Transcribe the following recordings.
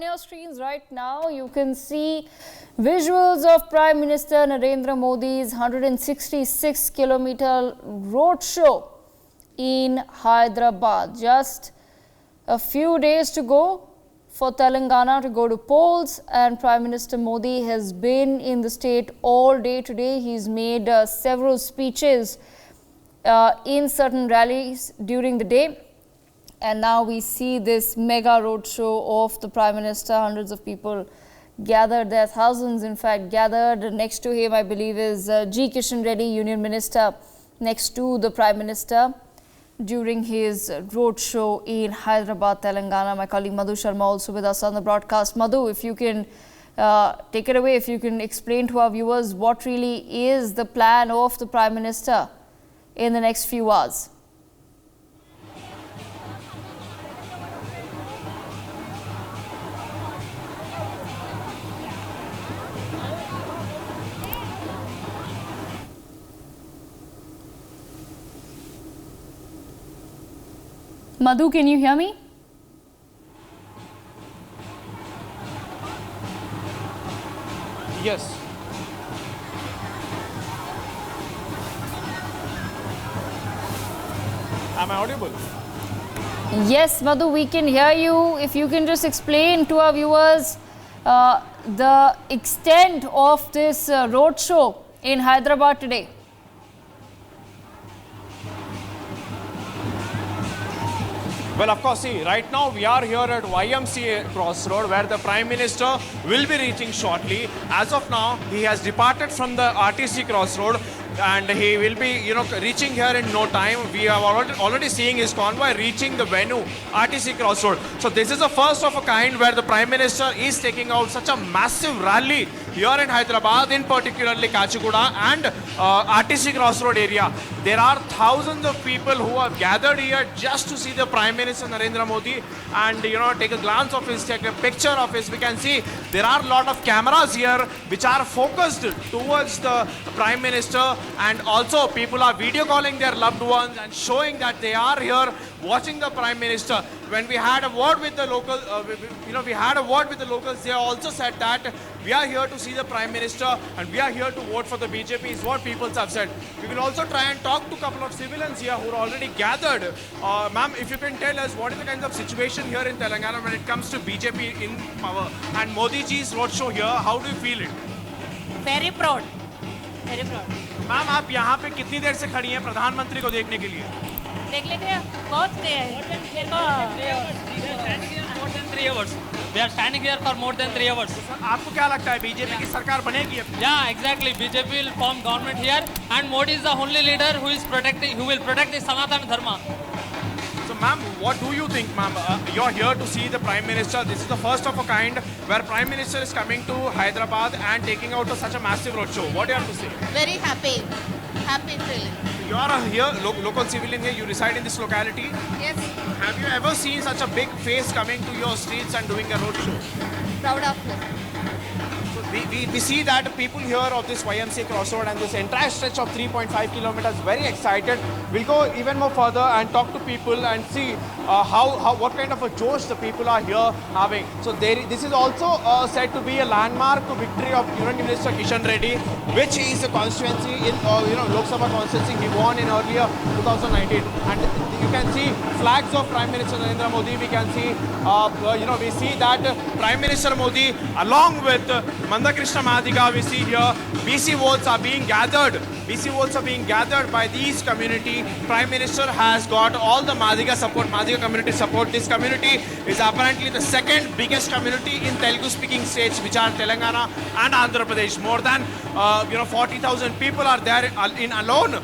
on your screens right now, you can see visuals of Prime Minister Narendra Modi's 166-kilometer roadshow in Hyderabad. Just a few days to go for Telangana to go to polls, and Prime Minister Modi has been in the state all day today. He's made several speeches in certain rallies during the day. And now we see this mega roadshow of the Prime Minister. Hundreds of people gathered there, thousands in fact gathered. Next to him, I believe, is G. Kishan Reddy, Union Minister, next to the Prime Minister during his roadshow in Hyderabad, Telangana. My colleague Madhu Sharma also with us on the broadcast. Madhu, if you can take it away, if you can explain to our viewers what really is the plan of the Prime Minister in the next few hours. Madhu, can you hear me? Yes. Am I audible? Yes, Madhu, we can hear you. If you can just explain to our viewers the extent of this roadshow in Hyderabad today. Well, of course, see, right now we are here at YMCA Crossroad, where the Prime Minister will be reaching shortly. As of now, he has departed from the RTC Crossroad and he will be, reaching here in no time. We are already seeing his convoy reaching the venue, RTC Crossroad. So this is the first of a kind where the Prime Minister is taking out such a massive rally here in Hyderabad, in particularly Kachiguda and RTC Crossroad area. There are thousands of people who have gathered here just to see the Prime Minister Narendra Modi and take a glance of his, take a picture of his. We can see there are a lot of cameras here which are focused towards the Prime Minister, and also people are video calling their loved ones and showing that they are here watching the Prime Minister. When we had a word with the local, we had a word with the locals. They also said that we are here to see the Prime Minister and we are here to vote for the BJP is what people have said. We will also try and talk to a couple of civilians here who are already gathered. Ma'am, if you can tell us what is the kind of situation here in Telangana when it comes to BJP in power and Modi ji's roadshow here, how do you feel it? Very proud. Very proud. Ma'am, आप यहाँ पे कितनी देर से खड़ी हैं प्रधानमंत्री को देखने के लिए? देख लेते हैं बहुत more than 3 hours. We are standing here for more than 3 hours. आपको क्या लगता है बीजेपी की सरकार बनेगी? Yeah, exactly. BJP will form government here, and Modi is the only leader who will protect the Sanatana Dharma. So, ma'am, what do you think, ma'am? You're here to see the Prime Minister. This is the first of a kind where Prime Minister is coming to Hyderabad and taking out such a massive roadshow. What do you have to say? Very happy. Happy feeling. You are here, local civilian here. You reside in this locality. Yes. Have you ever seen such a big face coming to your streets and doing a roadshow? Proud of you. We see that people here of this YMCA Crossroad and this entire stretch of 3.5 kilometers very excited. We'll go even more further and talk to people and see what kind of a josh the people are here having. So this is also said to be a landmark victory of Union Minister Kishan Reddy, which is a constituency in Lok Sabha constituency he won in earlier 2019. And you can see flags of Prime Minister Narendra Modi. We can see we see that Prime Minister Modi along with Krishna Madhiga, we see here, BC votes are being gathered. BC votes are being gathered by these community. Prime Minister has got all the Madhiga support, Madhiga community support. This community is apparently the second biggest community in Telugu-speaking states, which are Telangana and Andhra Pradesh. More than 40,000 people are there in alone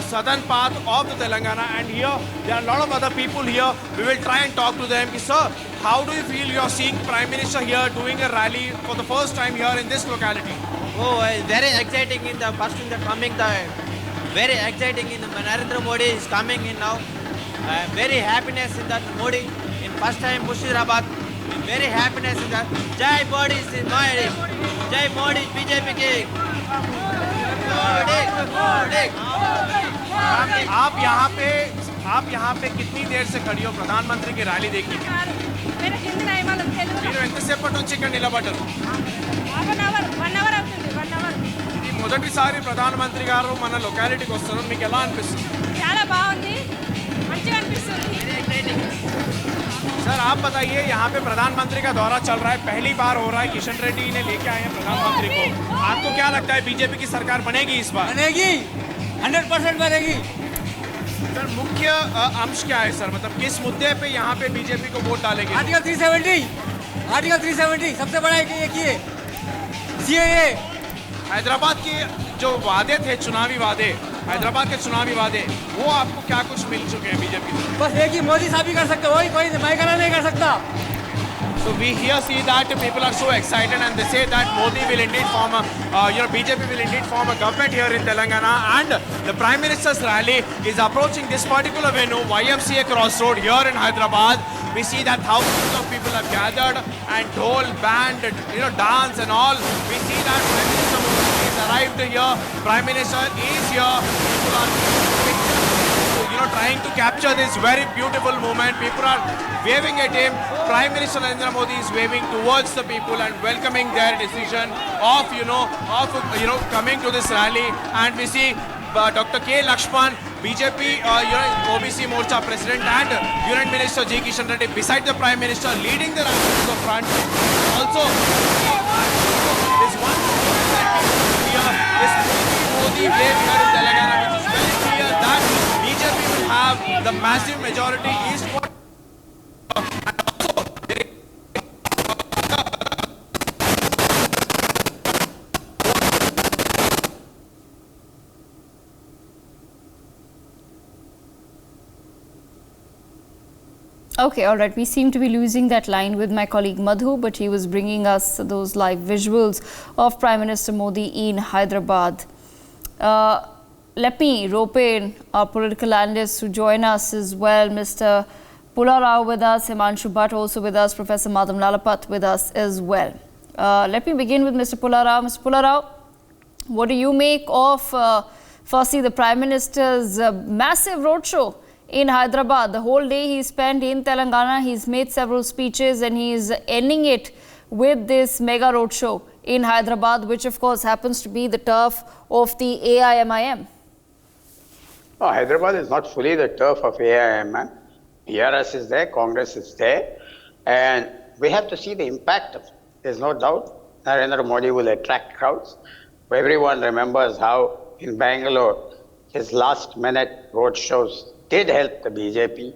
southern part of the Telangana, and here there are a lot of other people here. We will try and talk to them. Sir, how do you feel you are seeing Prime Minister here doing a rally for the first time here in this locality? Oh, very exciting in the first in the coming very exciting in the Narendra Modi is coming in now. Very happiness in that Modi in first time Mushirabad. Very happiness in that. Jai Modi is in Modi. Jai Modi BJP King. Modi. आप यहाँ पे कितनी देर से खड़ी हो प्रधानमंत्री की rally देखने के लिए? मेरे हिंदी नहीं मालूम మీరు ఎంతసేపటి నుంచి ఇక్కడ నిలబడ్డారు? వన్ అవర్ అవుతుంది. 1 అవర్. ఈ మొదటిసారి ప్రధానమంత్రి గారు మన లొకాలిటీకి వస్తారు, మీకు ఎలా అనిపిస్తుంది? చాలా బాగుంది, మంచిగా అనిపిస్తుంది. सर आप बताइए, यहाँ पे प्रधानमंत्री का दौरा चल रहा है, पहली बार हो रहा है, किशन रेड्डी ने लेके आए हैं प्रधानमंत्री को, आपको क्या लगता है बीजेपी की सरकार बनेगी इस बार? बनेगी, 100% बनेगी। सर मुख्य अंश क्या है सर, मतलब किस मुद्दे पे यहाँ पे बीजेपी को वोट डालेगी? आर्टिकल 370 सबसे बड़ा एक ही है, CAA। हैदराबाद के जो वादे थे, चुनावी वादे, हैदराबाद के चुनावी वादे, वो आपको क्या कुछ मिल चुके हैं बीजेपी से? बस एक ही मोदी साहब ही कर सकते, वही कोई मैकाना नहीं कर सकता। So we here see that people are so excited and they say that Modi will indeed form a, BJP will indeed form a government here in Telangana, and the Prime Minister's rally is approaching this particular venue, YMCA Crossroad here in Hyderabad. We see that thousands of people have gathered and dhol, band, dance and all. We see that Prime Minister Modi is arrived here. Prime Minister is here. People are trying to capture this very beautiful moment. People are waving at him. Prime Minister Narendra Modi is waving towards the people and welcoming their decision of coming to this rally. And we see Dr. K. Lakshman, BJP OBC Morcha President, and Union Minister G. Kishan Reddy beside the Prime Minister leading the rally to the front. Also, this one here is Modi wave here in Telangana, which is very clear that BJP will have the massive majority east. Okay, all right. We seem to be losing that line with my colleague Madhu, but he was bringing us those live visuals of Prime Minister Modi in Hyderabad. Let me rope in our political analysts to join us as well. Mr. Pularao with us, Himanshu Bhatt also with us, Professor Madhav Nalapat with us as well. Let me begin with Mr. Pularao. Mr. Pularao, what do you make of, firstly, the Prime Minister's massive roadshow in Hyderabad? The whole day he spent in Telangana, he's made several speeches and he's ending it with this mega roadshow in Hyderabad, which of course happens to be the turf of the AIMIM. No, Hyderabad is not fully the turf of AIMIM. PRS is there, Congress is there, and we have to see the impact of it. There's no doubt Narendra Modi will attract crowds. Everyone remembers how in Bangalore his last minute road shows did help the BJP.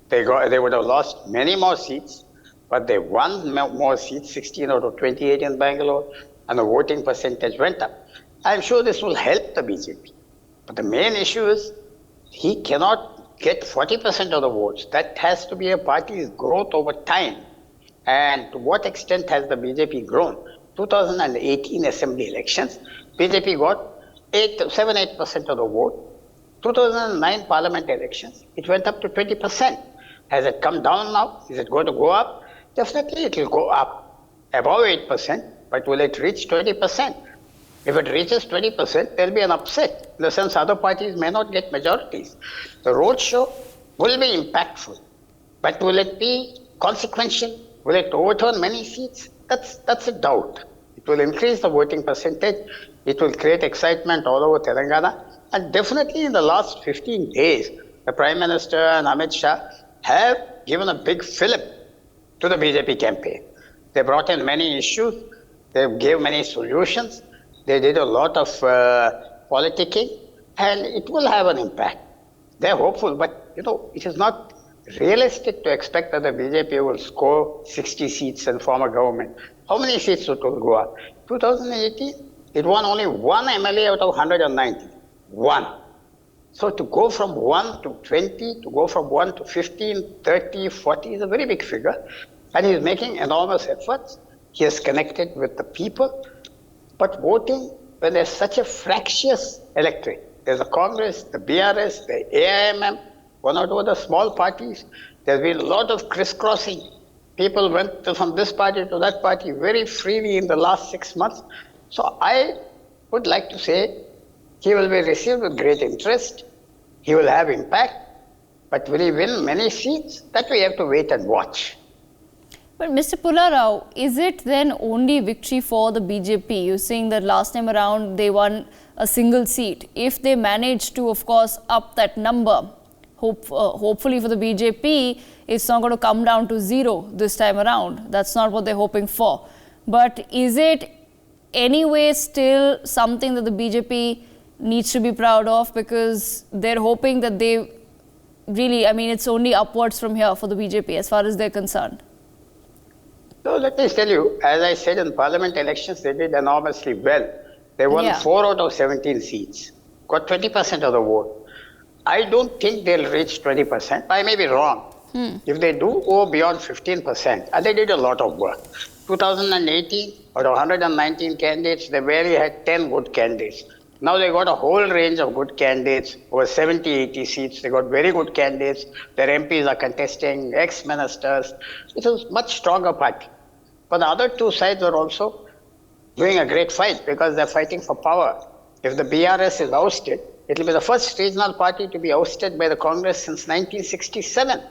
They would have lost many more seats, but they won more seats, 16 out of 28 in Bangalore, and the voting percentage went up. I'm sure this will help the BJP. But the main issue is he cannot get 40% of the votes. That has to be a party's growth over time. And to what extent has the BJP grown? 2018 assembly elections, BJP got 7-8% of the vote. 2009 parliament elections, it went up to 20%. Has it come down now? Is it going to go up? Definitely it will go up above 8%, but will it reach 20%? If it reaches 20%, there will be an upset, in the sense other parties may not get majorities. The roadshow will be impactful, but will it be consequential? Will it overturn many seats? That's a doubt. It will increase the voting percentage. It will create excitement all over Telangana. And definitely in the last 15 days, the Prime Minister and Amit Shah have given a big fillip to the BJP campaign. They brought in many issues. They gave many solutions. They did a lot of politicking, and it will have an impact. They're hopeful, but it is not realistic to expect that the BJP will score 60 seats and form a government. How many seats it will go up? 2018, it won only one MLA out of 190. One. So to go from 1 to 20, to go from 1 to 15, 30, 40 is a very big figure. And he's making enormous efforts. He has connected with the people. But voting, when there's such a fractious electorate, there's a Congress, the BRS, the AIMM, one or two other small parties, there's been a lot of crisscrossing. People went from this party to that party very freely in the last 6 months. So I would like to say, he will be received with great interest. He will have impact. But will he win many seats? That we have to wait and watch. But Mr. Pullarao, is it then only victory for the BJP? You're saying that last time around they won a single seat. If they manage to, of course, up that number, hopefully for the BJP, it's not going to come down to zero this time around. That's not what they're hoping for. But is it anyway still something that the BJP needs to be proud of, because they're hoping that they really, I mean, it's only upwards from here for the BJP as far as they're concerned? So let me tell you, as I said, in parliament elections, they did enormously well. They won 4 out of 17 seats, got 20% of the vote. I don't think they'll reach 20%. I may be wrong. If they do go beyond 15%, and they did a lot of work. 2018, out of 119 candidates, they barely had 10 good candidates. Now they got a whole range of good candidates, over 70, 80 seats. They got very good candidates. Their MPs are contesting, ex-ministers. It was a much stronger party. But the other two sides are also doing a great fight because they're fighting for power. If the BRS is ousted, it will be the first regional party to be ousted by the Congress since 1967.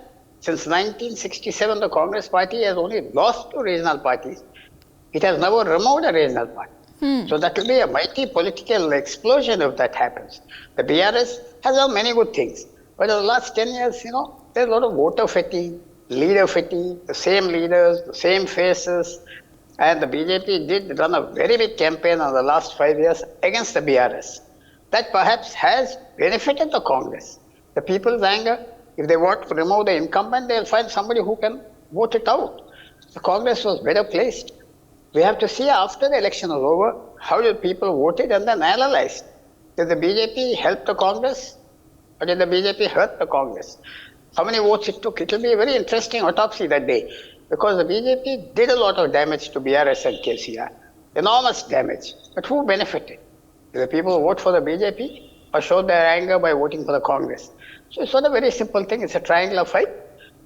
Since 1967, the Congress party has only lost 2 regional parties. It has never removed a regional party. So that will be a mighty political explosion if that happens. The BRS has done many good things. But in the last 10 years, there's a lot of voter fatigue, leader fatigue, the same leaders, the same faces. And the BJP did run a very big campaign in the last 5 years against the BRS. That perhaps has benefited the Congress. The people's anger, if they want to remove the incumbent, they'll find somebody who can vote it out. The Congress was better placed. We have to see after the election is over, how did people voted and then analyze. Did the BJP help the Congress or did the BJP hurt the Congress? How many votes it took? It will be a very interesting autopsy that day because the BJP did a lot of damage to BRS and KCR. Enormous damage. But who benefited? Did the people vote for the BJP or showed their anger by voting for the Congress? So it's not a very simple thing. It's a triangular fight.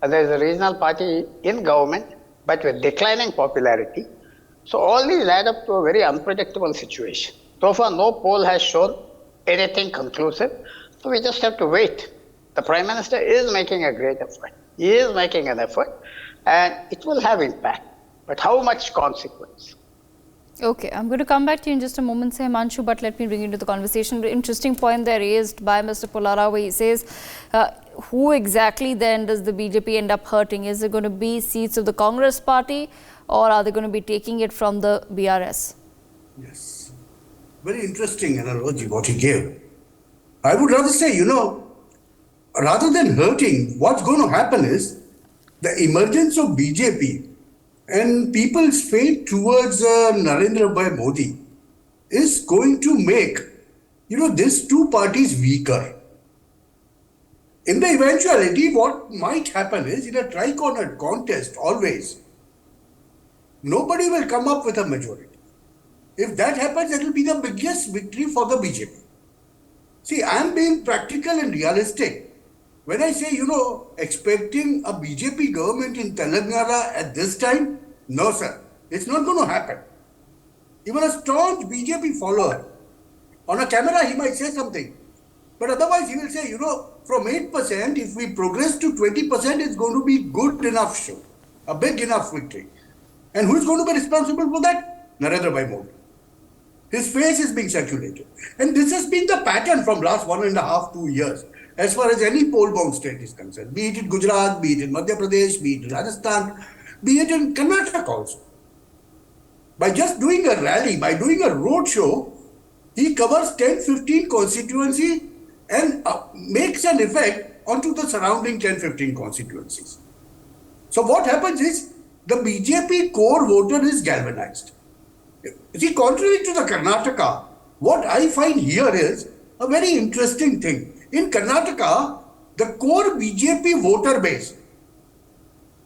There is a regional party in government but with declining popularity. So all these add up to a very unpredictable situation. So far, no poll has shown anything conclusive. So we just have to wait. The Prime Minister is making a great effort. He is making an effort and it will have impact. But how much consequence? Okay, I'm going to come back to you in just a moment, Himanshu, but let me bring you into the conversation. Interesting point there raised by Mr. Pullarao, where he says, who exactly then does the BJP end up hurting? Is it going to be seats of the Congress party or are they going to be taking it from the BRS? Yes, very interesting analogy what he gave. I would rather say, rather than hurting, what's going to happen is the emergence of BJP and people's faith towards Narendra Bhai Modi is going to make, these two parties weaker. In the eventuality, what might happen is, in a tri-cornered contest, always, nobody will come up with a majority. If that happens, it will be the biggest victory for the BJP. See, I am being practical and realistic. When I say, expecting a BJP government in Telangana at this time, no, sir. It's not going to happen. Even a staunch BJP follower, on a camera, he might say something. But otherwise, he will say, from 8%, if we progress to 20%, it's going to be good enough show, a big enough victory. And who is going to be responsible for that? Narendra Bhai Modi. His face is being circulated. And this has been the pattern from last 1.5, 2 years, as far as any poll-bound state is concerned. Be it in Gujarat, be it in Madhya Pradesh, be it in Rajasthan, be it in Karnataka also. By just doing a rally, by doing a road show, he covers 10-15 constituencies and makes an effect onto the surrounding 10-15 constituencies. So what happens is, the BJP core voter is galvanized. See, contrary to the Karnataka, what I find here is a very interesting thing. In Karnataka, the core BJP voter base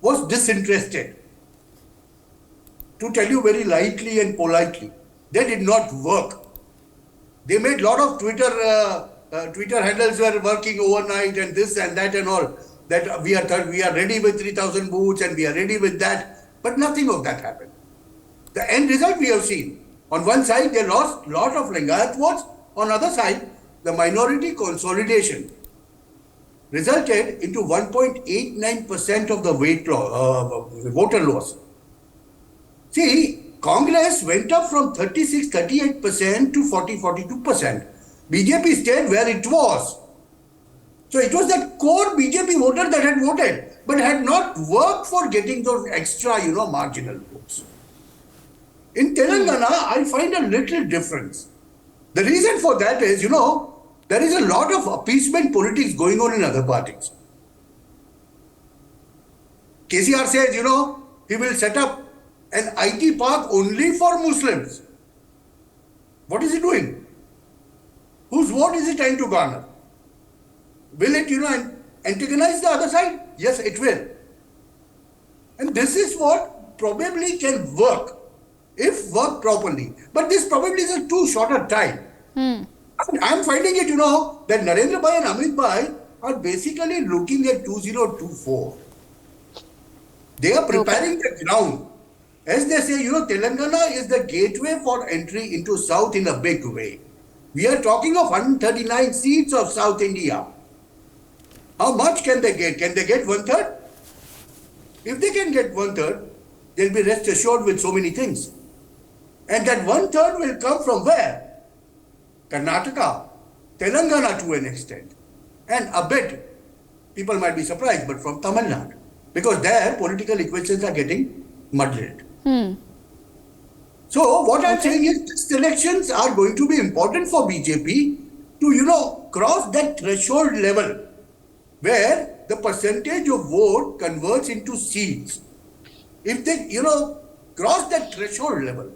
was disinterested. To tell you very lightly and politely, they did not work. They made a lot of Twitter handles were working overnight and this and that and all. That we are ready with 3,000 booths and we are ready with that. But nothing of that happened. The end result we have seen. On one side, they lost a lot of Lingayat votes. On the other side, the minority consolidation resulted into 1.89% of the voter loss. See, Congress went up from 38% to 42%. BJP stayed where it was. So it was that core BJP voter that had voted, but had not worked for getting those extra, marginal votes. In Telangana, I find a little difference. The reason for that is, there is a lot of appeasement politics going on in other parties. KCR says, he will set up an IT park only for Muslims. What is he doing? Whose vote is he trying to garner? Will it, antagonize the other side? Yes, it will. And this is what probably can work, if worked properly. But this probably is a too short a time. I'm finding it, that Narendra Bhai and Amit Bhai are basically looking at 2024. They are preparing the ground. As they say, Telangana is the gateway for entry into South in a big way. We are talking of 139 seats of South India. How much can they get? Can they get 1/3? If they can get 1/3, they'll be rest assured with so many things. And that 1/3 will come from where? Karnataka, Telangana to an extent. And a bit, people might be surprised, but from Tamil Nadu. Because their political equations are getting muddled. So what I'm saying is these elections are going to be important for BJP to, cross that threshold level where the percentage of vote converts into seats. If they, cross that threshold level,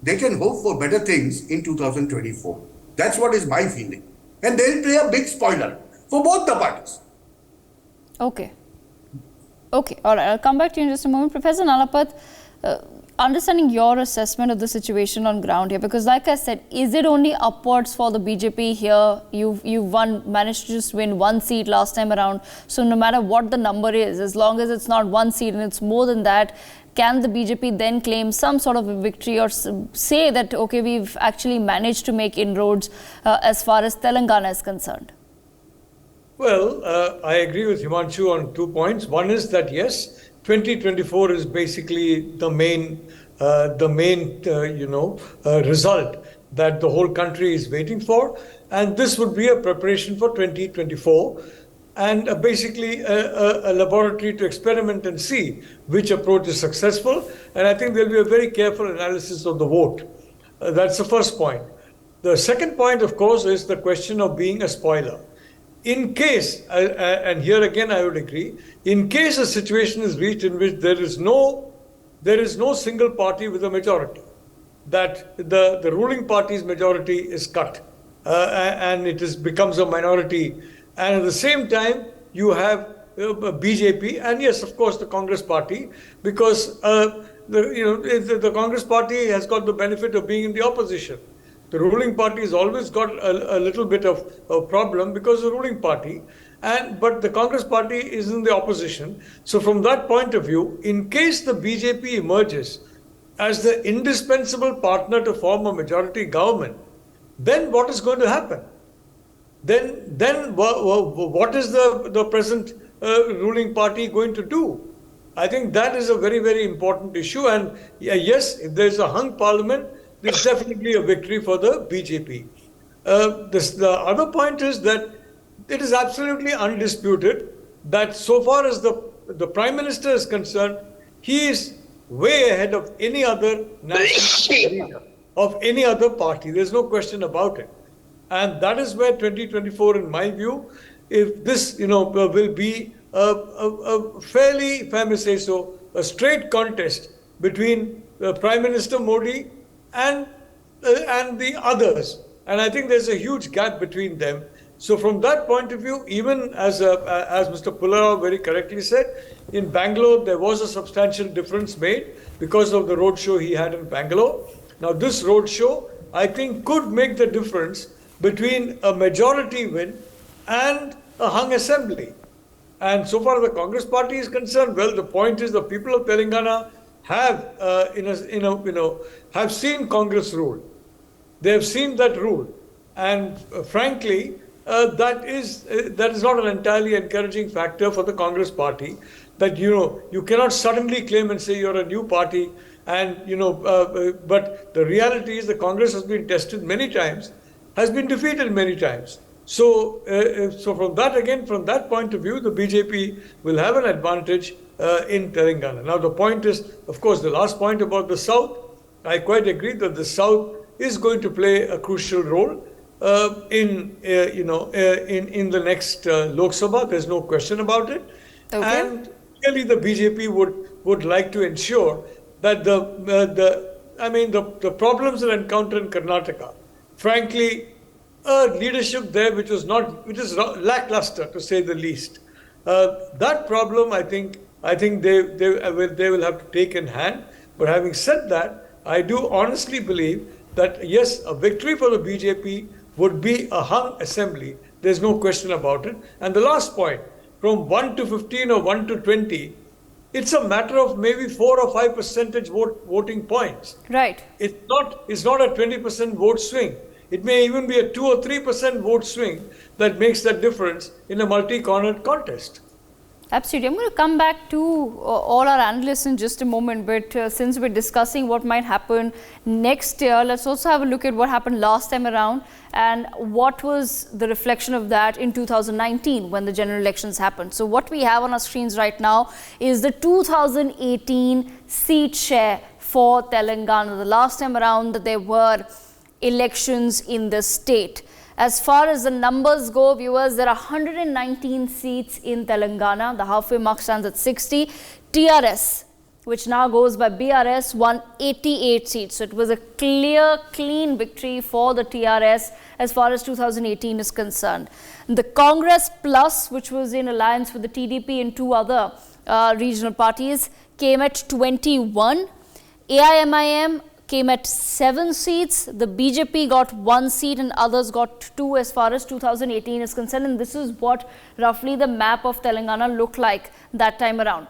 they can hope for better things in 2024. That's what is my feeling. And they'll play a big spoiler for both the parties. Okay. Okay, all right. I'll come back to you in just a moment. Professor Nalapat, understanding your assessment of the situation on ground here, because like I said, is it only upwards for the BJP here? You've managed to just win one seat last time around. So no matter what the number is, as long as it's not one seat and it's more than that, can the BJP then claim some sort of a victory or say that, okay, we've actually managed to make inroads as far as Telangana is concerned? Well, I agree with Himanshu on 2 points. One is that, yes, 2024 is basically the main result that the whole country is waiting for. And this would be a preparation for 2024 and basically a laboratory to experiment and see which approach is successful. And I think there'll be a very careful analysis of the vote. That's the first point. The second point, of course, is the question of being a spoiler. In case, and here again I would agree, in case a situation is reached in which there is no single party with a majority, that the ruling party's majority is cut and it becomes a minority, and at the same time you have BJP and yes, of course, the Congress party, because the Congress party has got the benefit of being in the opposition. The ruling party has always got a little bit of a problem because the ruling party, but the Congress party is in the opposition. So from that point of view, in case the BJP emerges as the indispensable partner to form a majority government, then what is going to happen? Then what is the present ruling party going to do? I think that is a very, very important issue. And yes, if there is a hung parliament, there's definitely a victory for the BJP. The other point is that it is absolutely undisputed that so far as the Prime Minister is concerned, he is way ahead of any other national leader, of any other party. There's no question about it. And that is where 2024, in my view, if this will be a fairly, if I may say so, a straight contest between Prime Minister Modi and the others, and I think there's a huge gap between them. So from that point of view, even as Mr. Pullarao very correctly said, in Bangalore there was a substantial difference made because of the roadshow he had in Bangalore. Now this roadshow, I think, could make the difference between a majority win and a hung assembly. And so far as the Congress party is concerned, well, the point is the people of Telangana have have seen Congress rule. They have seen that rule, and frankly, that is not an entirely encouraging factor for the Congress party. That you cannot suddenly claim and say you're a new party And, but the reality is the Congress has been tested many times, has been defeated many times. So, from that point of view, the BJP will have an advantage in Telangana. Now, the point is, of course, the last point about the South, I quite agree that the South is going to play a crucial role in the next Lok Sabha. There's no question about it. Okay. And clearly, the BJP would like to ensure that the problems that encountered in Karnataka, frankly, leadership there which is lackluster, to say the least. That problem, I think they will have to take in hand. But having said that, I do honestly believe that yes, a victory for the BJP would be a hung assembly. There's no question about it. And the last point, from 1 to 15 or 1 to 20, it's a matter of maybe 4 or 5 percentage voting points. Right. It's not a 20% vote swing. It may even be a 2 or 3% vote swing that makes that difference in a multi-cornered contest. Absolutely. I'm going to come back to all our analysts in just a moment, but since we're discussing what might happen next year, let's also have a look at what happened last time around and what was the reflection of that in 2019 when the general elections happened. So what we have on our screens right now is the 2018 seat share for Telangana. The last time around that there were elections in the state. As far as the numbers go, viewers, there are 119 seats in Telangana. The halfway mark stands at 60. TRS, which now goes by BRS, won 88 seats. So it was a clean victory for the TRS as far as 2018 is concerned. The Congress Plus, which was in alliance with the TDP and two other regional parties, came at 21. AIMIM came at 7 seats. The BJP got 1 seat and others got 2 as far as 2018 is concerned. And this is what roughly the map of Telangana looked like that time around.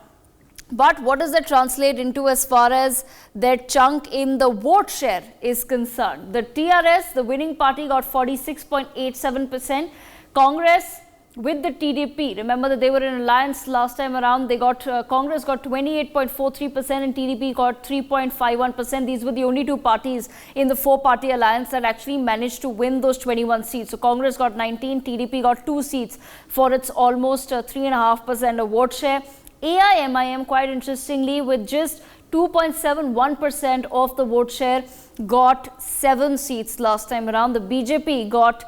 But what does that translate into as far as their chunk in the vote share is concerned? The TRS, the winning party, got 46.87%. Congress with the TDP, remember that they were in alliance last time around, Congress got 28.43% and TDP got 3.51%. These were the only two parties in the 4-party alliance that actually managed to win those 21 seats. So Congress got 19, TDP got 2 seats for its almost 3.5% of vote share. AIMIM, quite interestingly, with just 2.71% of the vote share, got 7 seats last time around. The BJP got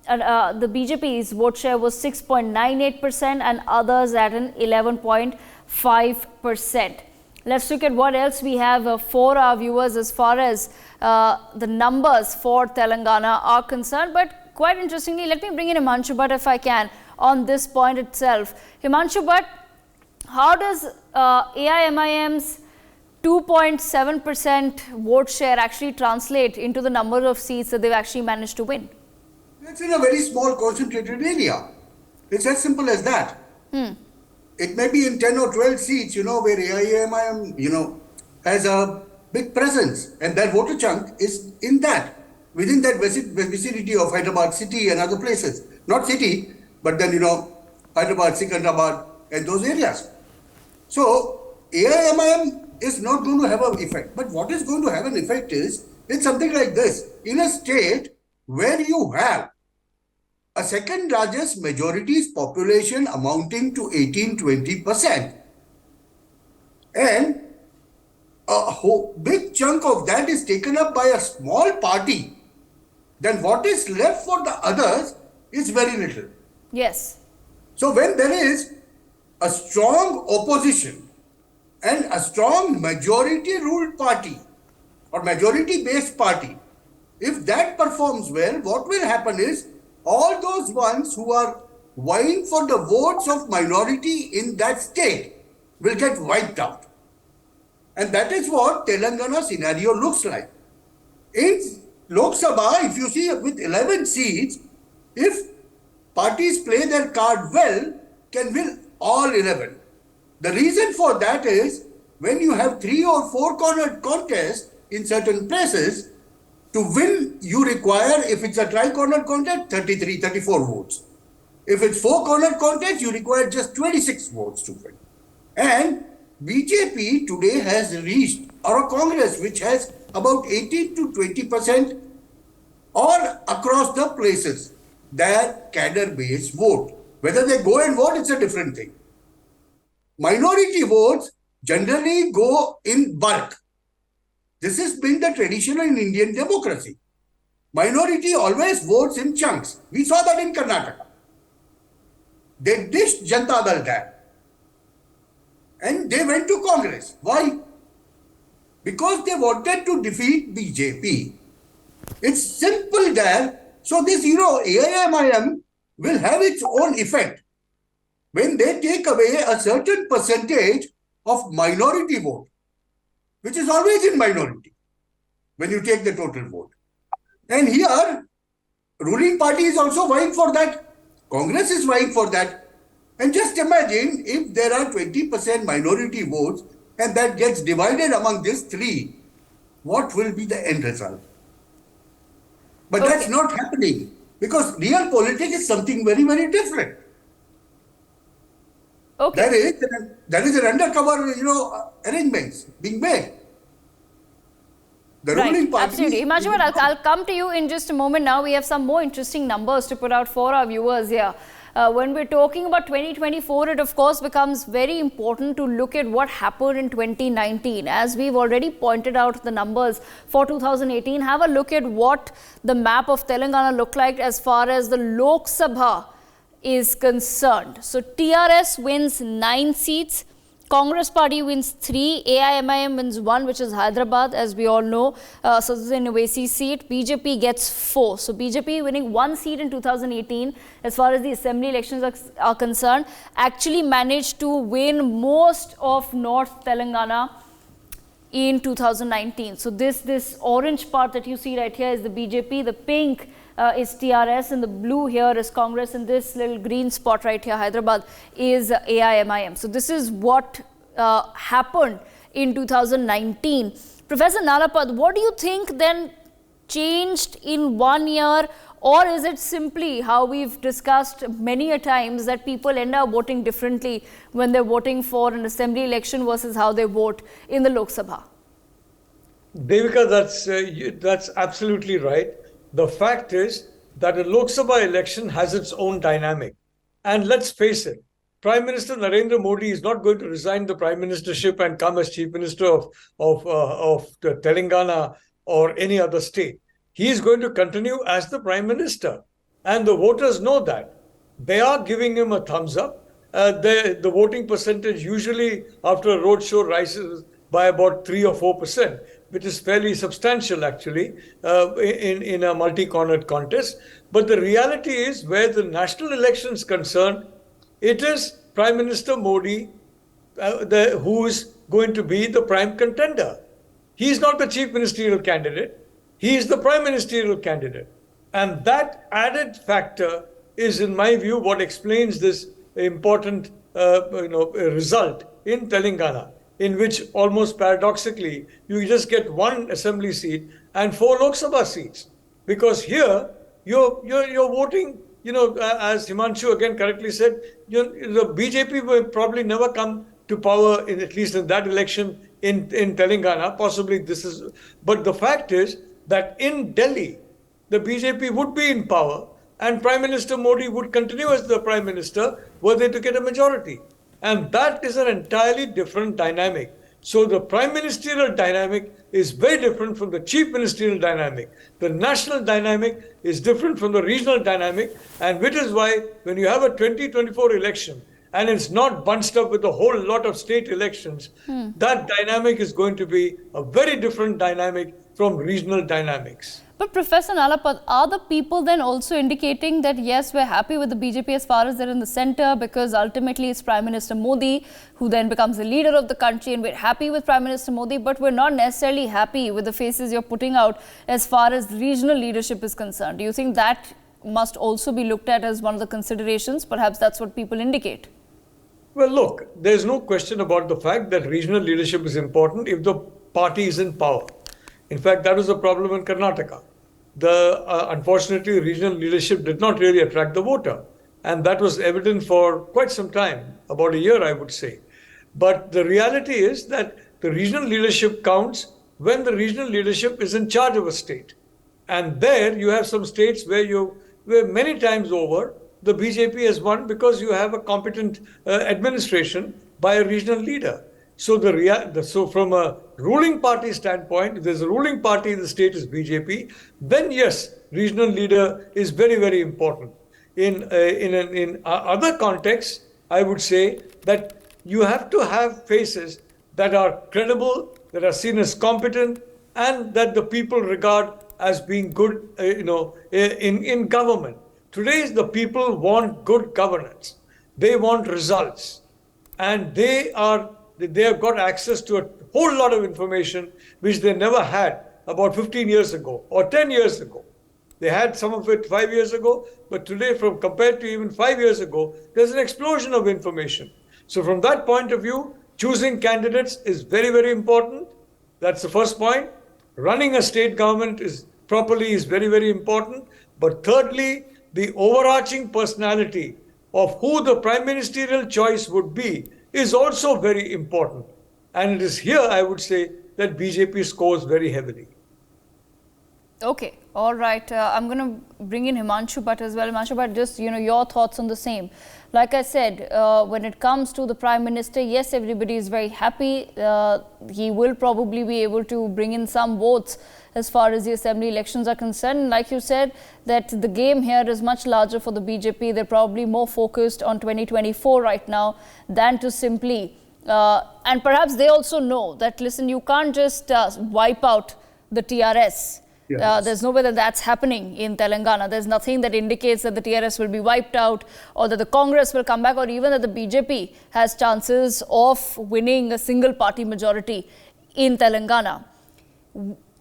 the BJP's vote share was 6.98% and others at an 11.5%. Let's look at what else we have for our viewers as far as the numbers for Telangana are concerned. But quite interestingly, let me bring in Himanshu Bhatt if I can on this point itself. Himanshu Bhatt, how does AIMIM's 2.7% vote share actually translate into the number of seats that they've actually managed to win? It's in a very small concentrated area. It's as simple as that. It may be in 10 or 12 seats, where AIMIM, has a big presence. And that voter chunk is within that vicinity of Hyderabad city and other places. Not city, but then, Hyderabad, Secunderabad and those areas. So, AIMIM is not going to have an effect. But what is going to have an effect is, it's something like this. In a state where you have a second largest majorities population amounting to 18-20%. And a big chunk of that is taken up by a small party. Then what is left for the others is very little. Yes. So when there is a strong opposition and a strong majority ruled party or majority based party, if that performs well, what will happen is all those ones who are vying for the votes of minority in that state will get wiped out. And that is what Telangana scenario looks like. In Lok Sabha, if you see with 11 seats, if parties play their card well, can win all 11. The reason for that is when you have 3 or 4 cornered contests in certain places, to win, you require, if it's a tri-corner contest, 33, 34 votes. If it's 4-corner contest, you require just 26 votes to win. And BJP today has reached or a Congress which has about 18 to 20% or across the places their cadre-based vote. Whether they go and vote, it's a different thing. Minority votes generally go in bulk. This has been the tradition in Indian democracy. Minority always votes in chunks. We saw that in Karnataka. They dished Janata Dal there. And they went to Congress. Why? Because they wanted to defeat BJP. It's simple there. So this, AIMIM will have its own effect when they take away a certain percentage of minority vote, which is always in minority when you take the total vote. And here, ruling party is also vying for that. Congress is vying for that. And just imagine if there are 20% minority votes and that gets divided among these three, what will be the end result? But that's not happening because real politics is something very, very different. Okay. There is an undercover, arrangements being made. The ruling party. Absolutely. Himanshu, I'll come to you in just a moment. Now we have some more interesting numbers to put out for our viewers here. When we're talking about 2024, it of course becomes very important to look at what happened in 2019. As we've already pointed out the numbers for 2018, have a look at what the map of Telangana looked like as far as the Lok Sabha is concerned. So TRS wins 9 seats. Congress party wins 3, AIMIM wins 1, which is Hyderabad, as we all know. So this is an Owaisi seat. BJP gets 4. So BJP winning 1 seat in 2018, as far as the assembly elections are concerned, actually managed to win most of North Telangana in 2019. So this orange part that you see right here is the BJP, the pink is TRS, and the blue here is Congress, and this little green spot right here, Hyderabad, is AIMIM. So this is what happened in 2019. Professor Nalapad, what do you think then changed in 1 year, or is it simply how we've discussed many a times that people end up voting differently when they're voting for an assembly election versus how they vote in the Lok Sabha? Devika, that's absolutely right. The fact is that a Lok Sabha election has its own dynamic. And let's face it, Prime Minister Narendra Modi is not going to resign the Prime Ministership and come as Chief Minister of Telangana or any other state. He is going to continue as the Prime Minister. And the voters know that. They are giving him a thumbs up. The voting percentage usually after a roadshow rises by about 3 or 4%. Which is fairly substantial actually in a multi-cornered contest. But the reality is where the national election is concerned, it is Prime Minister Modi who is going to be the prime contender. He is not the chief ministerial candidate. He is the prime ministerial candidate. And that added factor is, in my view, what explains this important result in Telangana, in which almost paradoxically, you just get 1 assembly seat and 4 Lok Sabha seats. Because here, you're voting, as Himanshu again correctly said, the BJP will probably never come to power, at least in that election in Telangana. Possibly this is, but the fact is that in Delhi, the BJP would be in power and Prime Minister Modi would continue as the Prime Minister were they to get a majority. And that is an entirely different dynamic. So the prime ministerial dynamic is very different from the chief ministerial dynamic. The national dynamic is different from the regional dynamic, and which is why when you have a 2024 election and it's not bunched up with a whole lot of state elections, that dynamic is going to be a very different dynamic from regional dynamics. But Professor Nalapad, are the people then also indicating that yes, we're happy with the BJP as far as they're in the center, because ultimately it's Prime Minister Modi who then becomes the leader of the country, and we're happy with Prime Minister Modi, but we're not necessarily happy with the faces you're putting out as far as regional leadership is concerned? Do you think that must also be looked at as one of the considerations? Perhaps that's what people indicate. Well, look, there's no question about the fact that regional leadership is important if the party is in power. In fact, that was a problem in Karnataka. Unfortunately, regional leadership did not really attract the voter. And that was evident for quite some time, about a year, I would say. But the reality is that the regional leadership counts when the regional leadership is in charge of a state. And there you have some states where many times over the BJP has won because you have a competent administration by a regional leader. So so from a ruling party standpoint, if there's a ruling party in the state is BJP, then yes, regional leader is very, very important. In other contexts, I would say that you have to have faces that are credible, that are seen as competent, and that the people regard as being good, in government. Today, the people want good governance. They want results, and they have got access to a whole lot of information which they never had about 15 years ago or 10 years ago. They had some of it 5 years ago, but today, compared to even 5 years ago, there's an explosion of information. So from that point of view, choosing candidates is very, very important. That's the first point. Running a state government properly is very, very important. But thirdly, the overarching personality of who the prime ministerial choice would be is also very important. And it is here, I would say, that BJP scores very heavily. Okay, all right. I'm going to bring in Himanshu Bhatt as well. Himanshu Bhatt, just, your thoughts on the same. Like I said, when it comes to the Prime Minister, yes, everybody is very happy. He will probably be able to bring in some votes as far as the assembly elections are concerned. Like you said, that the game here is much larger for the BJP. They're probably more focused on 2024 right now than to simply... and perhaps they also know that, listen, you can't just wipe out the TRS. Yes. There's no way that that's happening in Telangana. There's nothing that indicates that the TRS will be wiped out or that the Congress will come back or even that the BJP has chances of winning a single party majority in Telangana.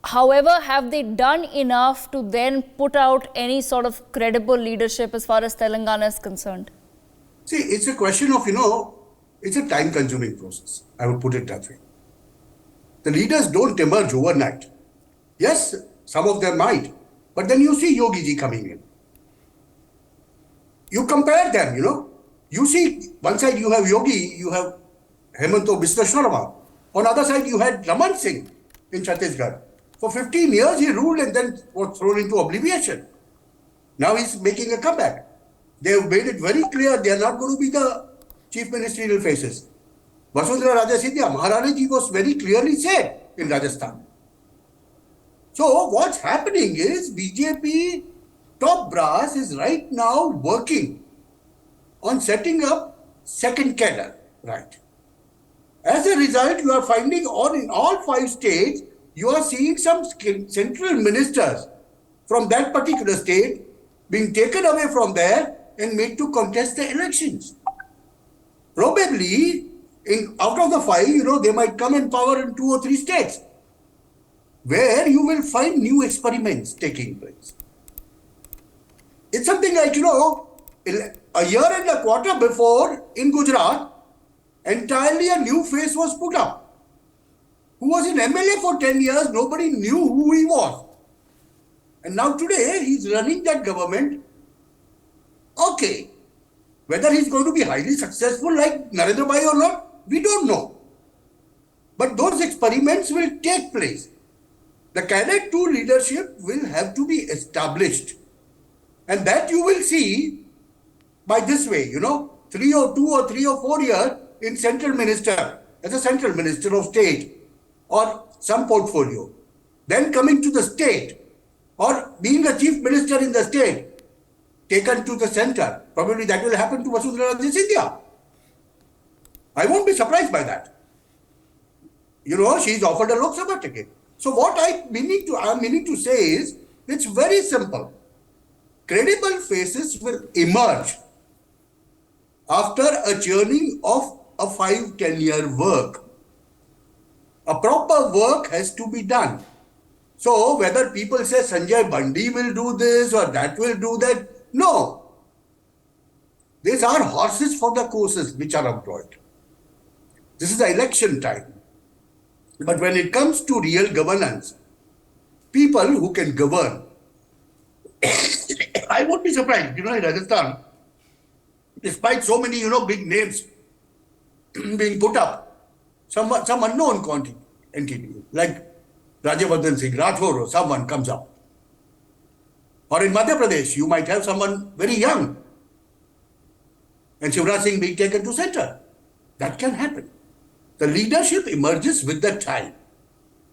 However, have they done enough to then put out any sort of credible leadership as far as Telangana is concerned? See, it's a question of, it's a time-consuming process. I would put it that way. The leaders don't emerge overnight. Yes, some of them might. But then you see Yogi ji coming in. You compare them, You see, one side you have Yogi, you have Hemanto Biswa Sharma. On the other side, you had Raman Singh in Chhattisgarh. For 15 years, he ruled and then was thrown into oblivion. Now he's making a comeback. They have made it very clear they are not going to be the chief ministerial faces. Vasundhara Raje Scindia, Maharani ji was very clearly said in Rajasthan. So what's happening is BJP top brass is right now working on setting up second cadre, right? As a result, you are finding in all 5 states, you are seeing some central ministers from that particular state being taken away from there and made to contest the elections. Probably, out of the 5, they might come in power in 2 or 3 states, where you will find new experiments taking place. It's something like, a year and a quarter before in Gujarat, entirely a new face was put up. Who was an MLA for 10 years, nobody knew who he was. And now today, he's running that government. Okay, whether he's going to be highly successful like Narendra Bhai or not, we don't know. But those experiments will take place. The Cadet 2 leadership will have to be established. And that you will see by this way, 3 or 4 years in central minister, as a central minister of state or some portfolio. Then coming to the state or being a chief minister in the state, taken to the center. Probably that will happen to Vasundhara Raje Scindia. I won't be surprised by that. She's offered a Lok Sabha ticket. So what I'm meaning to say is, it's very simple. Credible faces will emerge after a journey of a 5-10 year work. A proper work has to be done. So whether people say Sanjay Bandi will do this or that will do that, no. These are horses for the courses which are employed. This is the election time. But when it comes to real governance, people who can govern, I won't be surprised, in Rajasthan, despite so many, big names being put up, some unknown entity, like Rajavardhan Singh Rathore or someone comes up. Or in Madhya Pradesh, you might have someone very young and Shivraj Singh being taken to center. That can happen. The leadership emerges with the time.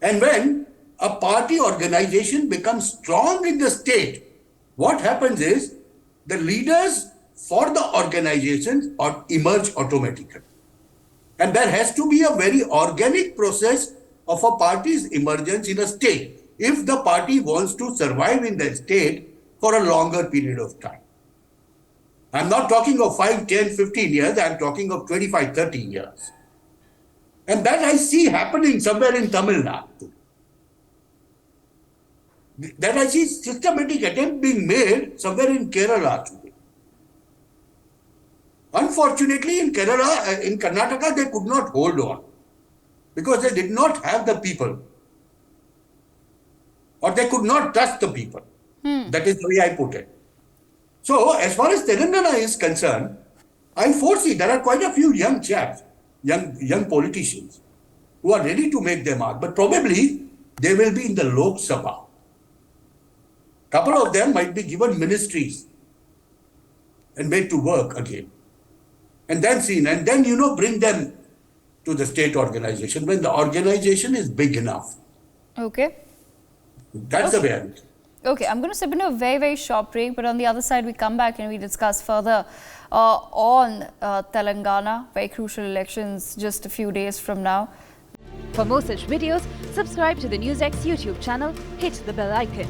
And when a party organization becomes strong in the state, what happens is the leaders for the organization emerge automatically. And there has to be a very organic process of a party's emergence in a state if the party wants to survive in that state for a longer period of time. I'm not talking of 5, 10, 15 years, I'm talking of 25, 30 years. And that I see happening somewhere in Tamil Nadu. That I see systematic attempt being made somewhere in Kerala today. Unfortunately, in Karnataka, they could not hold on because they did not have the people, or they could not trust the people. That is the way I put it. So, as far as Telangana is concerned, I foresee there are quite a few young chaps, young politicians who are ready to make their mark, but probably they will be in the Lok Sabha. Couple of them might be given ministries and made to work again. And then seen, and then, bring them to the state organization when the organization is big enough. Okay. That's the way I look. Okay, I'm going to step into a very, very short break, but on the other side, we come back and we discuss further on Telangana, very crucial elections just a few days from now. For more such videos, subscribe to the NewsX YouTube channel, hit the bell icon.